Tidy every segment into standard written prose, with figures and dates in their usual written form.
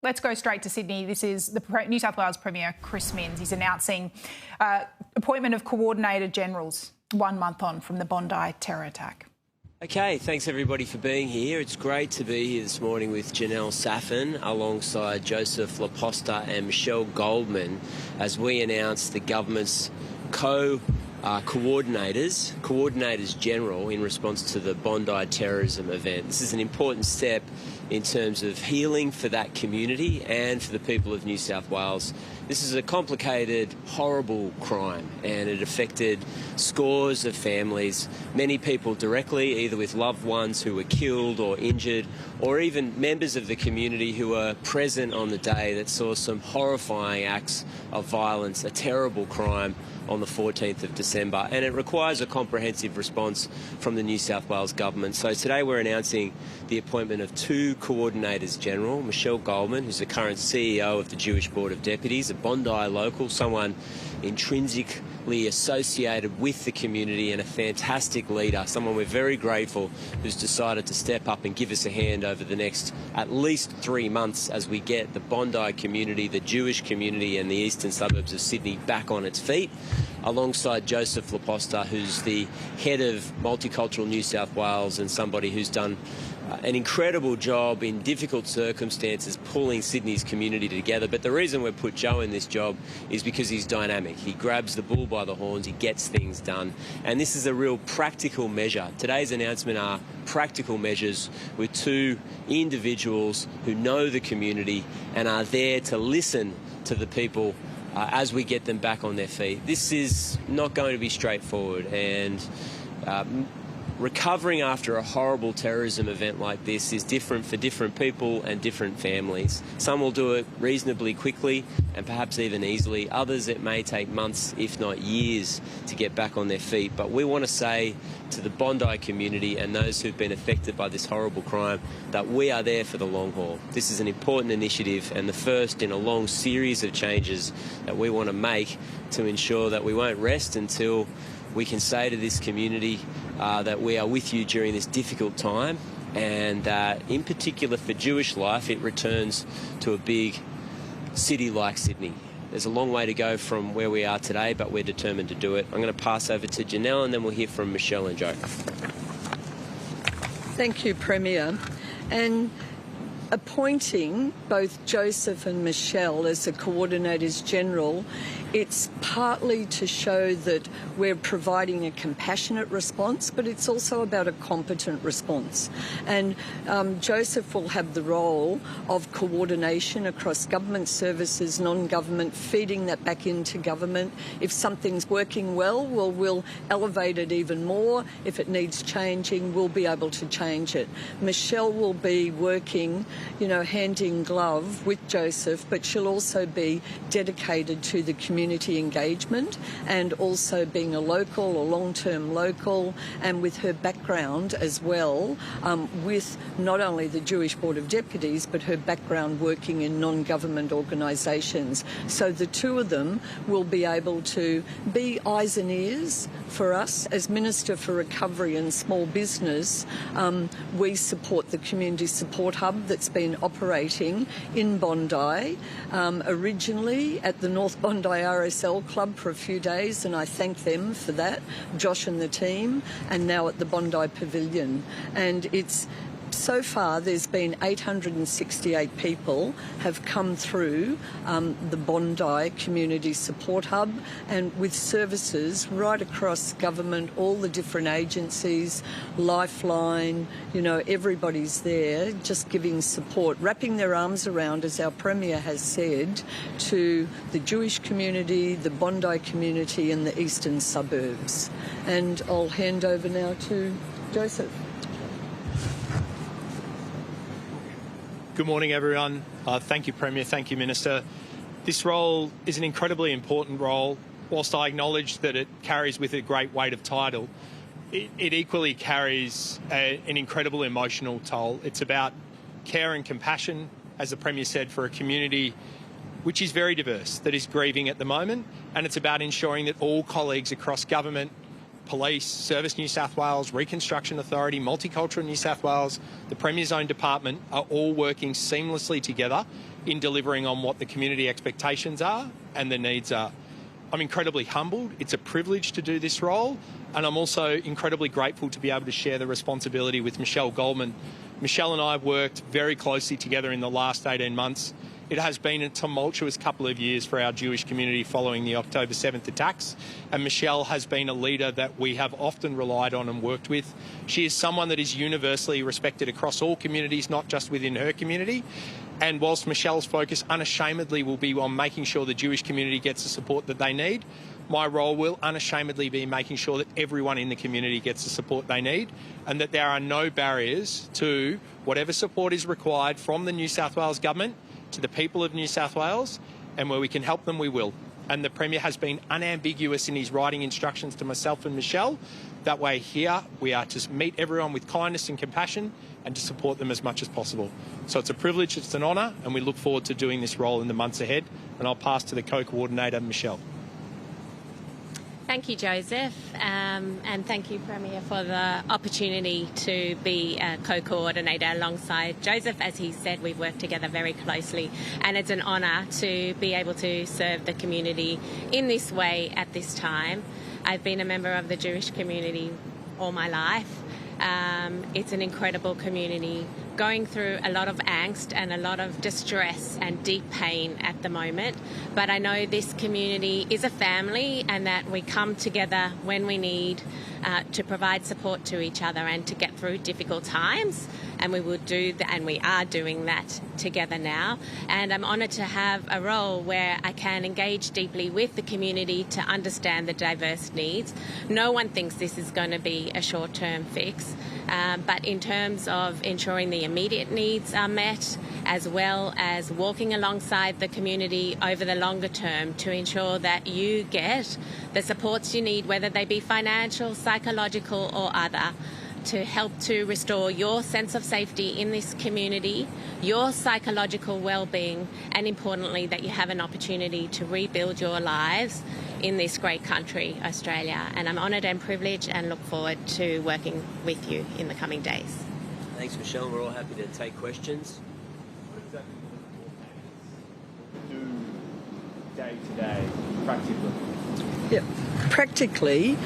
Let's go straight to Sydney. This is the New South Wales Premier, Chris Minns. He's announcing appointment of Coordinator Generals 1 month on from the Bondi terror attack. Okay, thanks everybody for being here. It's great to be here this morning with Janelle Saffin alongside Joseph Posta and Michele Goldman as we announce the government's coordinators general in response to the Bondi terrorism event. This is an important step in terms of healing for that community and for the people of New South Wales. This is a complicated, horrible crime, and it affected scores of families, many people directly, either with loved ones who were killed or injured, or even members of the community who were present on the day that saw some horrifying acts of violence, a terrible crime on the 14th of December, and it requires a comprehensive response from the New South Wales Government. So today we're announcing the appointment of 2 Coordinators General, Michele Goldman, who's the current CEO of the Jewish Board of Deputies, a Bondi local, someone intrinsically associated with the community and a fantastic leader, someone we're very grateful who's decided to step up and give us a hand over the next at least 3 months as we get the Bondi community, the Jewish community and the eastern suburbs of Sydney back on its feet, alongside Joseph Posta, who's the head of Multicultural New South Wales and somebody who's done an incredible job in difficult circumstances pulling Sydney's community together. But the reason we've put Joe in this job is because he's dynamic. He grabs the bull by the horns, he gets things done. And this is a real practical measure. Today's announcement are practical measures with 2 individuals who know the community and are there to listen to the people as we get them back on their feet. This is not going to be straightforward, and recovering after a horrible terrorism event like this is different for different people and different families. Some will do it reasonably quickly and perhaps even easily. Others, it may take months, if not years, to get back on their feet. But we want to say to the Bondi community and those who've been affected by this horrible crime that we are there for the long haul. This is an important initiative and the first in a long series of changes that we want to make to ensure that we won't rest until we can say to this community that we are with you during this difficult time, and in particular for Jewish life, it returns to a big city like Sydney. There's a long way to go from where we are today, but we're determined to do it. I'm going to pass over to Janelle and then we'll hear from Michele and Joe. Thank you, Premier. And appointing both Joseph and Michele as the Coordinators General, it's partly to show that we're providing a compassionate response, but it's also about a competent response. And Joseph will have the role of coordination across government services, non-government, feeding that back into government. If something's working well, we'll elevate it even more. If it needs changing, we'll be able to change it. Michele will be working, hand in glove with Joseph, but she'll also be dedicated to the community engagement and also being a local, a long-term local, and with her background as well, with not only the Jewish Board of Deputies, but her background working in non-government organisations. So the 2 of them will be able to be eyes and ears for us. As Minister for Recovery and Small Business, we support the Community Support Hub that's been operating in Bondi, originally at the North Bondi RSL Club for a few days, and I thank them for that, Josh and the team, and now at the Bondi Pavilion. And it's so far there's been 868 people have come through the Bondi Community Support Hub, and with services right across government, all the different agencies, Lifeline, everybody's there just giving support, wrapping their arms around, as our Premier has said, to the Jewish community, the Bondi community and the eastern suburbs. And I'll hand over now to Joseph. Good morning, everyone. Thank you, Premier. Thank you, Minister. This role is an incredibly important role. Whilst I acknowledge that it carries with it great weight of title, it equally carries an incredible emotional toll. It's about care and compassion, as the Premier said, for a community which is very diverse, that is grieving at the moment, and it's about ensuring that all colleagues across government, Police, Service New South Wales, Reconstruction Authority, Multicultural New South Wales, the Premier's own department are all working seamlessly together in delivering on what the community expectations are and the needs are. I'm incredibly humbled. It's a privilege to do this role, and I'm also incredibly grateful to be able to share the responsibility with Michele Goldman. Michele and I have worked very closely together in the last 18 months. It has been a tumultuous couple of years for our Jewish community following the October 7th attacks, and Michele has been a leader that we have often relied on and worked with. She is someone that is universally respected across all communities, not just within her community. And whilst Michele's focus unashamedly will be on making sure the Jewish community gets the support that they need, my role will unashamedly be making sure that everyone in the community gets the support they need and that there are no barriers to whatever support is required from the New South Wales government to the people of New South Wales, and where we can help them, we will. And the Premier has been unambiguous in his writing instructions to myself and Michele. That way here we are to meet everyone with kindness and compassion and to support them as much as possible. So it's a privilege, it's an honour, and we look forward to doing this role in the months ahead. And I'll pass to the co-coordinator, Michele. Thank you, Joseph, and thank you, Premier, for the opportunity to be a co-coordinator alongside Joseph. As he said, we've worked together very closely, and it's an honour to be able to serve the community in this way at this time. I've been a member of the Jewish community all my life. It's an incredible community going through a lot of angst and a lot of distress and deep pain at the moment. But I know this community is a family and that we come together when we need to provide support to each other and to get through difficult times. And we will do that, and we are doing that together now. And I'm honoured to have a role where I can engage deeply with the community to understand the diverse needs. No one thinks this is going to be a short-term fix, but in terms of ensuring the immediate needs are met, as well as walking alongside the community over the longer term to ensure that you get the supports you need, whether they be financial, psychological or other, to help to restore your sense of safety in this community, your psychological well-being, and importantly that you have an opportunity to rebuild your lives in this great country, Australia. And I'm honoured and privileged and look forward to working with you in the coming days. Thanks, Michele. We're all happy to take questions. What does that do day to day, practically? Yeah, practically,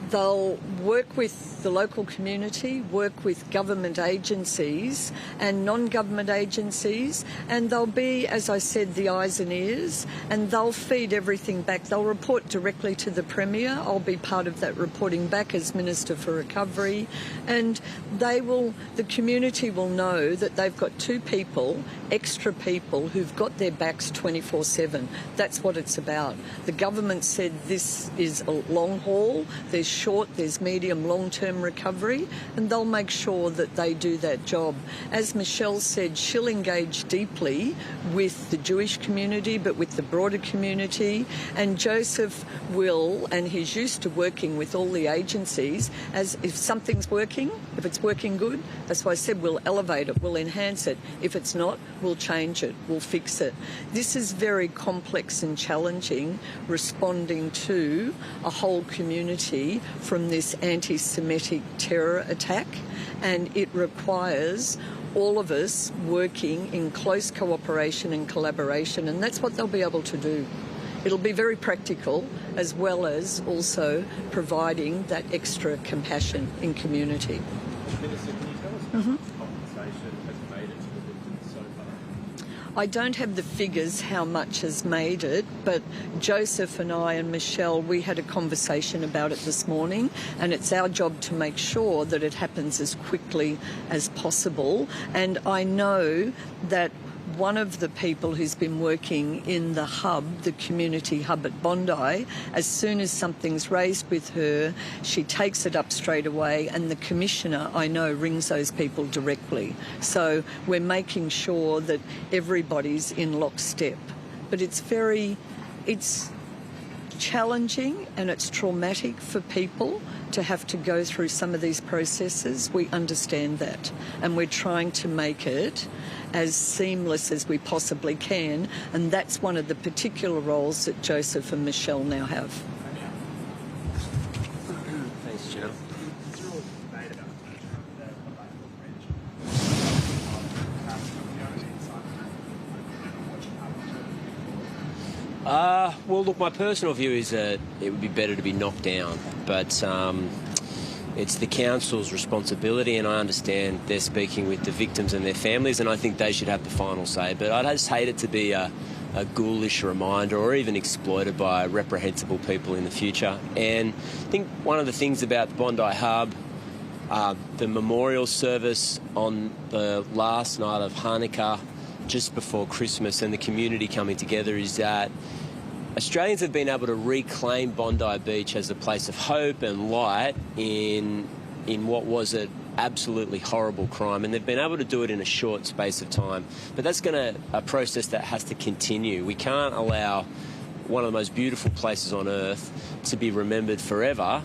they'll work with the local community, work with government agencies and non-government agencies, and they'll be, as I said, the eyes and ears, and they'll feed everything back. They'll report directly to the Premier. I'll be part of that reporting back as Minister for Recovery, and the community will know that they've got two people, extra people, who've got their backs 24/7. That's what it's about. The government said this is a long haul, there's short, there's medium, long-term recovery, and they'll make sure that they do that job. As Michele said, she'll engage deeply with the Jewish community, but with the broader community, and Joseph will, and he's used to working with all the agencies, as if something's working, if it's working good, that's why I said we'll elevate it, we'll enhance it. If it's not, we'll change it, we'll fix it. This is very complex and challenging, responding to a whole community from this anti-Semitic terror attack, and it requires all of us working in close cooperation and collaboration, and that's what they'll be able to do. It'll be very practical, as well as also providing that extra compassion in community. Minister, can you tell us how much compensation has made it to the victims so far? I don't have the figures how much has made it, but Joseph and I and Michele, we had a conversation about it this morning, and it's our job to make sure that it happens as quickly as possible. And I know that one of the people who's been working in the hub, the community hub at Bondi, as soon as something's raised with her, she takes it up straight away, and the Commissioner, I know, rings those people directly. So we're making sure that everybody's in lockstep. But it's challenging and it's traumatic for people to have to go through some of these processes. We understand that, and we're trying to make it as seamless as we possibly can, and that's one of the particular roles that Joseph and Michele now have. Well, look, my personal view is that it would be better to be knocked down, but it's the council's responsibility, and I understand they're speaking with the victims and their families, and I think they should have the final say. But I just hate it to be a ghoulish reminder or even exploited by reprehensible people in the future. And I think one of the things about the Bondi Hub, the memorial service on the last night of Hanukkah, just before Christmas, and the community coming together, is that Australians have been able to reclaim Bondi Beach as a place of hope and light in what was an absolutely horrible crime, and they've been able to do it in a short space of time. But that's a process that has to continue. We can't allow one of the most beautiful places on earth to be remembered forever,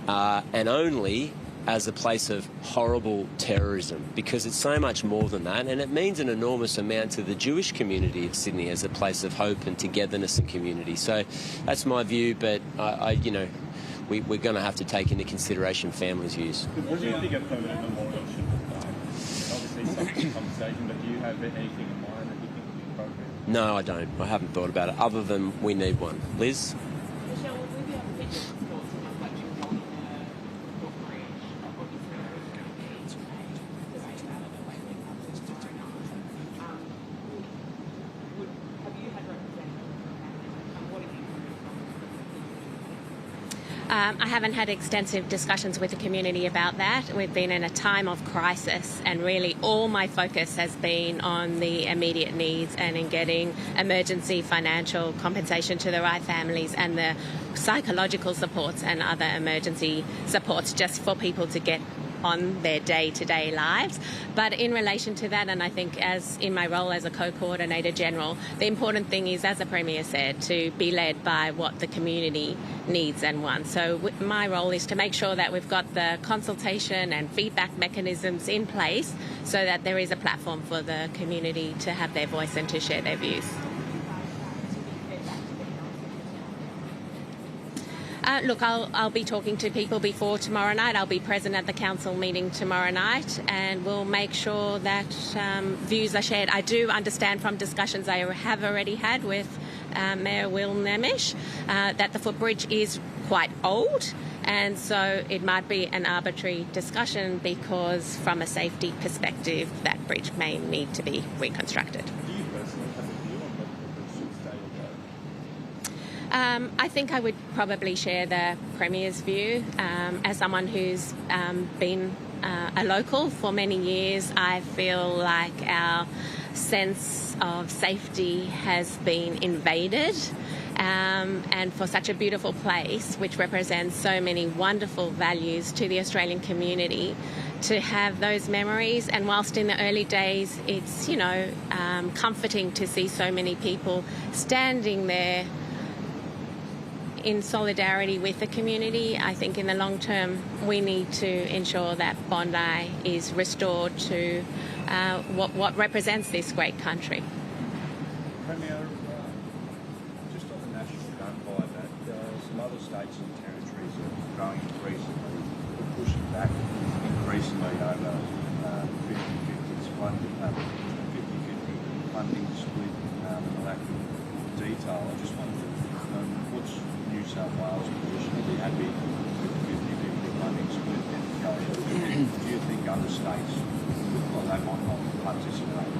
and only as a place of horrible terrorism, because it's so much more than that, and it means an enormous amount to the Jewish community of Sydney as a place of hope and togetherness and community. So that's my view, but we're going to have to take into consideration families' views. What do you think a permanent memorial should look like? Obviously, subject to conversation, but do you have anything in mind that you think would be appropriate? No, I don't. I haven't thought about it, other than we need one. Liz? Michele, would we be able to get your thoughts on reflections on the book bridge? What you feel needs to change? Debate about it the way we have this tomorrow night. Have you had representatives from families, and what have you heard from? I haven't had extensive discussions with the community about that. We've been in a time of crisis, and really all my focus has been on the immediate needs and in getting emergency financial compensation to the right families and the psychological supports and other emergency supports just for people to get on their day-to-day lives. But in relation to that, and I think as in my role as a co-coordinator general, the important thing is, as the Premier said, to be led by what the community needs and wants. So my role is to make sure that we've got the consultation and feedback mechanisms in place so that there is a platform for the community to have their voice and to share their views. Look, I'll be talking to people before tomorrow night. I'll be present at the council meeting tomorrow night, and we'll make sure that views are shared. I do understand from discussions I have already had with Mayor Will Nemish that the footbridge is quite old, and so it might be an arbitrary discussion because from a safety perspective that bridge may need to be reconstructed. I think I would probably share the Premier's view. As someone who's been a local for many years, I feel like our sense of safety has been invaded. And for such a beautiful place, which represents so many wonderful values to the Australian community, to have those memories. And whilst in the early days, it's, comforting to see so many people standing there in solidarity with the community, I think in the long term we need to ensure that Bondi is restored to what represents this great country. Premier, just on the national gun buyback, some other states and territories are growing increasingly, pushing back increasingly over 50-50 funding split and the lack of detail. I just wondered, what's New South Wales position? Are you happy with the 50-50 funding split and going? Do you think other states, well, they might not participate,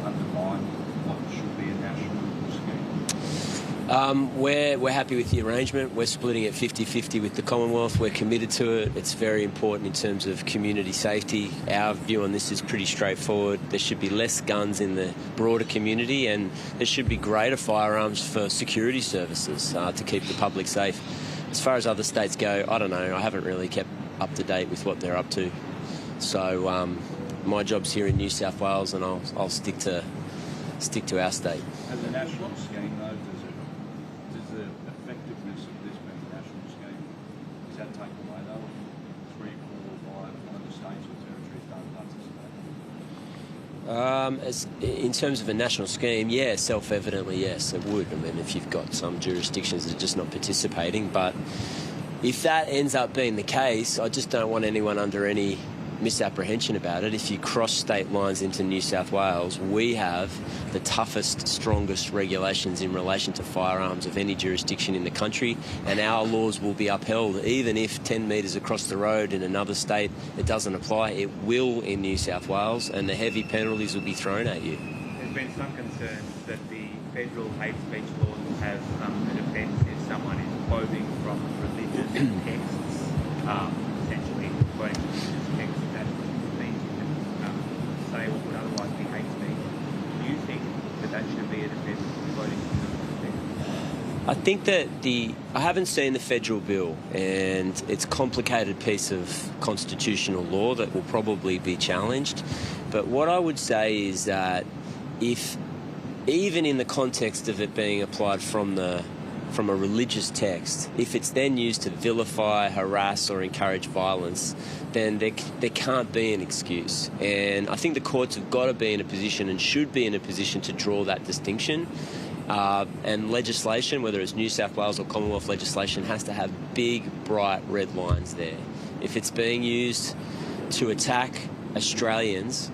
undermine what should be a national scheme? We're happy with the arrangement. We're splitting it 50-50 with the Commonwealth. We're committed to it. It's very important in terms of community safety. Our view on this is pretty straightforward. There should be less guns in the broader community, and there should be greater firearms for security services to keep the public safe. As far as other states go, I don't know. I haven't really kept up to date with what they're up to. So my job's here in New South Wales, and I'll stick to our state. As a national scheme, though, does the effectiveness of this being a national scheme, does that take away, though, if 3, 4, 5 other states or territories don't participate? In terms of a national scheme, yeah, self-evidently, yes, it would. I mean, if you've got some jurisdictions that are just not participating, but if that ends up being the case, I just don't want anyone under any misapprehension about it. If you cross state lines into New South Wales, we have the toughest, strongest regulations in relation to firearms of any jurisdiction in the country, and our laws will be upheld. Even if 10 metres across the road in another state it doesn't apply, it will in New South Wales, and the heavy penalties will be thrown at you. There's been some concern that the federal hate speech laws will have a defence if someone is quoting from religious texts, essentially quoting from religious texts that means you can say what would otherwise be hate speech. Do you think that should be a defence of quoting from religious texts? I think that I haven't seen the federal bill, and it's a complicated piece of constitutional law that will probably be challenged. But what I would say is that if, even in the context of it being applied from a religious text, if it's then used to vilify, harass or encourage violence, then there can't be an excuse. And I think the courts have got to be in a position and should be in a position to draw that distinction. And legislation, whether it's New South Wales or Commonwealth legislation, has to have big, bright red lines there. If it's being used to attack Australians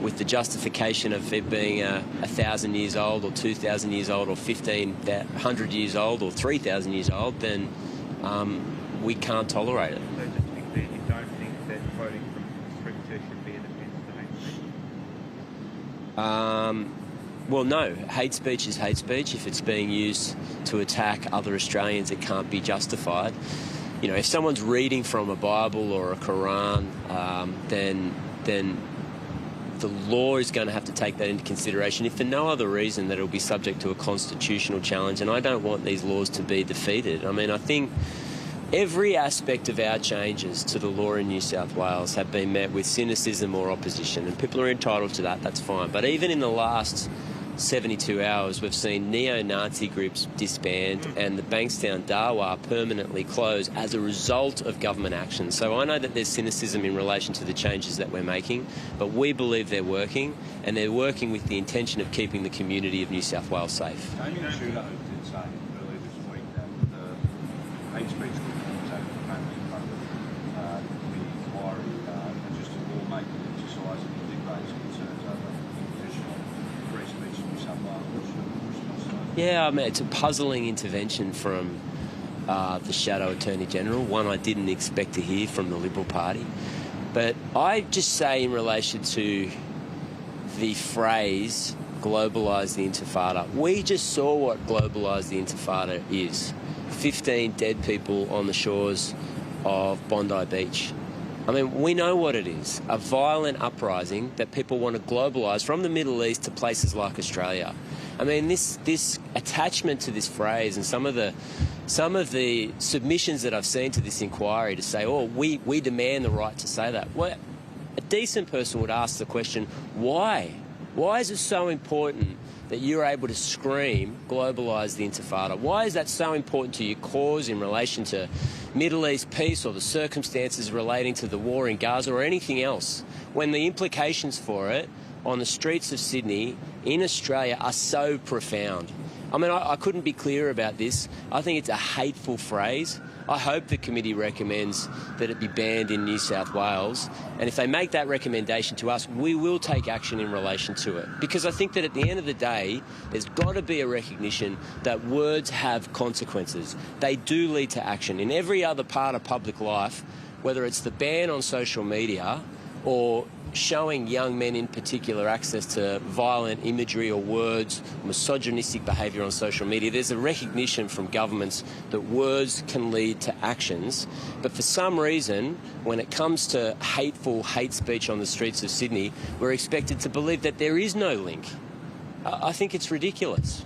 with the justification of it being 1,000 years old or 2,000 years old or 1,500 years old or 3,000 years old, then we can't tolerate it. So just to be clear, you don't think that quoting from scripture should be a defence to hate speech? Well, no. Hate speech is hate speech. If it's being used to attack other Australians, it can't be justified. You know, if someone's reading from a Bible or a Quran, then the law is going to have to take that into consideration, if for no other reason that it'll be subject to a constitutional challenge. And I don't want these laws to be defeated. I mean, I think every aspect of our changes to the law in New South Wales have been met with cynicism or opposition, and people are entitled to that, that's fine. But even in the last 72 hours, we've seen neo-Nazi groups disband and the Bankstown Dawa permanently close as a result of government action. So I know that there's cynicism in relation to the changes that we're making, but we believe they're working, and they're working with the intention of keeping the community of New South Wales safe. Tony Michele did say earlier this week that the hate speech reforms that are currently in front of the inquiry are just a lawmaking exercise and did raise concerns over imposition of free speech in New South Wales. What's your response to that? Yeah, I mean, it's a puzzling intervention from the Shadow Attorney General, one I didn't expect to hear from the Liberal Party. But I just say in relation to the phrase globalise the Intifada, we just saw what globalise the Intifada is. 15 dead people on the shores of Bondi Beach. I mean, we know what it is, a violent uprising that people want to globalise from the Middle East to places like Australia. I mean, this attachment to this phrase and some of the submissions that I've seen to this inquiry to say, oh, we demand the right to say that. Well, a decent person would ask the question, why? Why is it so important that you're able to scream, globalise the Intifada? Why is that so important to your cause in relation to Middle East peace or the circumstances relating to the war in Gaza or anything else, when the implications for it on the streets of Sydney in Australia are so profound? I mean, I couldn't be clearer about this. I think it's a hateful phrase. I hope the committee recommends that it be banned in New South Wales. And if they make that recommendation to us, we will take action in relation to it. Because I think that at the end of the day, there's got to be a recognition that words have consequences. They do lead to action. In every other part of public life, whether it's the ban on social media or showing young men in particular access to violent imagery or words, misogynistic behaviour on social media, there's a recognition from governments that words can lead to actions. But for some reason, when it comes to hateful hate speech on the streets of Sydney, we're expected to believe that there is no link. I think it's ridiculous.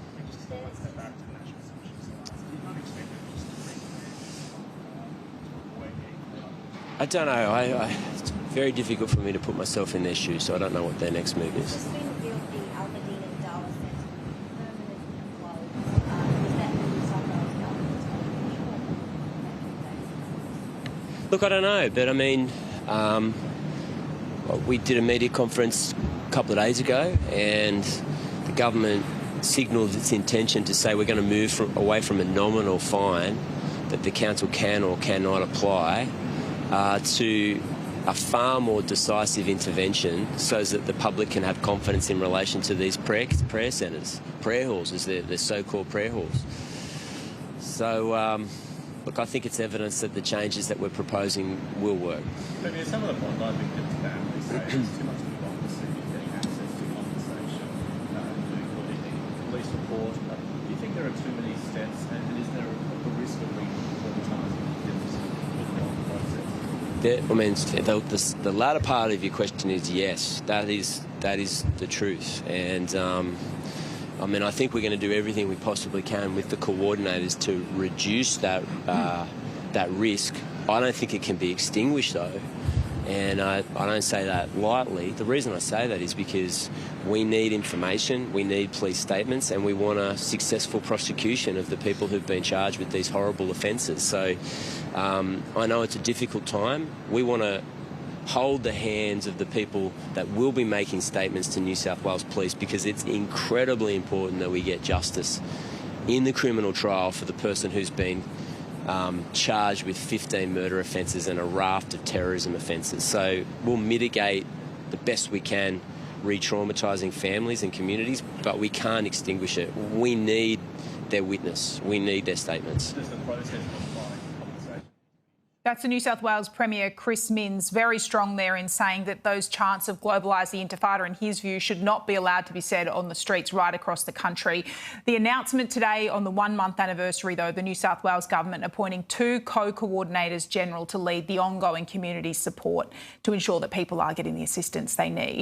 I don't know. It's very difficult for me to put myself in their shoes, so I don't know what their next move is. Look, I don't know, but I mean, we did a media conference a couple of days ago, and the government signalled its intention to say we're going to move away from a nominal fine that the council can or cannot apply to a far more decisive intervention so that the public can have confidence in relation to these prayer centres, prayer halls, as they're so-called prayer halls. So, look, I think it's evidence that the changes that we're proposing will work. I mean, some of the Bondi victims' families say it's too much democracy, getting access to conversation, including police report. Do you think there are too many steps, and is there a risk of re-traumatising victims with the whole process? I mean, the latter part of your question is yes. That is the truth, and I mean, I think we're going to do everything we possibly can with the coordinators to reduce that risk. I don't think it can be extinguished though, and I don't say that lightly. The reason I say that is because we need information, we need police statements, and we want a successful prosecution of the people who've been charged with these horrible offences. So I know it's a difficult time. We want to hold the hands of the people that will be making statements to New South Wales Police, because it's incredibly important that we get justice in the criminal trial for the person who's been charged with 15 murder offences and a raft of terrorism offences. So we'll mitigate the best we can re-traumatising families and communities, but we can't extinguish it. We need their witness. We need their statements. Does the process require compensation? That's the New South Wales Premier Chris Minns, very strong there in saying that those chants of Globalise the Intifada, in his view, should not be allowed to be said on the streets right across the country. The announcement today on the 1-month anniversary, though, the New South Wales Government appointing 2 co-coordinators general to lead the ongoing community support to ensure that people are getting the assistance they need.